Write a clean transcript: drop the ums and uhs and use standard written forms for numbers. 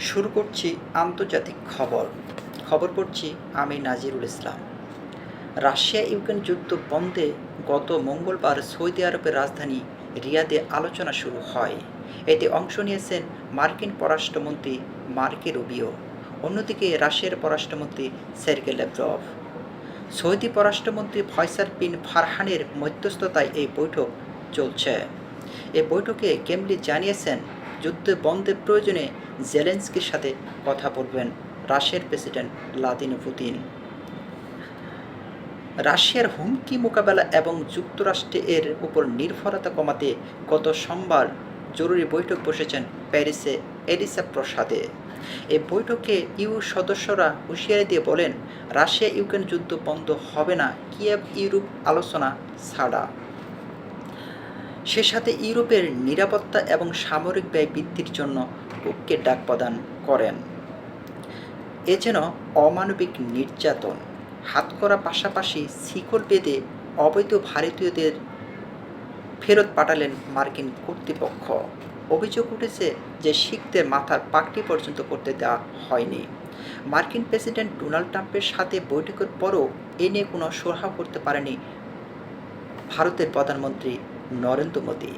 শুরু করছি আন্তর্জাতিক খবর পড়ছি আমি নাজিরুল ইসলাম। রাশিয়া ইউক্রেন যুদ্ধ বন্ধে গত মঙ্গলবার সৌদি আরবের রাজধানী রিয়াদে আলোচনা শুরু হয়। এতে অংশ নিয়েছেন মার্কিন পররাষ্ট্রমন্ত্রী মার্কো রুবিও, অন্যদিকে রাশিয়ার পররাষ্ট্রমন্ত্রী সের্গেই ল্যাভরভ। সৌদি পররাষ্ট্রমন্ত্রী ফয়সাল বিন ফারহানের মধ্যস্থতায় এই বৈঠক চলছে। এ বৈঠকে ক্রেমলিন জানিয়েছেন, যুদ্ধ বন্ধের প্রয়োজনে জেলেনস্কির সাথে কথা বলবেন রাশিয়ার প্রেসিডেন্ট ভ্লাদিমির পুতিন। রাশিয়ার হুমকি মোকাবেলা এবং যুক্তরাষ্ট্রের উপর নির্ভরতা কমাতে গত সোমবার জরুরি বৈঠক বসেছেন প্যারিসে এলিসা প্রাসাদে। এই বৈঠকে ইউ সদস্যরা হুঁশিয়ারি দিয়ে বলেন, রাশিয়া ইউক্রেন যুদ্ধ বন্ধ হবে না কিয়েভ ইউরোপ আলোচনা ছাড়া। সে সাথে ইউরোপের নিরাপত্তা এবং সামরিক ব্যয় বৃদ্ধির জন্য ঐক্যের ডাক প্রদান করেন। এ যেন অমানবিক নির্যাতন। হাতকড়া পাশাপাশি শিকল বেঁধে অবৈধ ভারতীয়দের ফেরত পাঠালেন মার্কিন কর্তৃপক্ষ। অভিযোগ উঠেছে যে শিখদের মাথার পাগড়ি পর্যন্ত করতে দেওয়া হয়নি। মার্কিন প্রেসিডেন্ট ডোনাল্ড ট্রাম্পের সাথে বৈঠকের পরও এ নিয়ে কোনো সুরাহা করতে পারেনি ভারতের প্রধানমন্ত্রী নরেন্দ্র মোদী।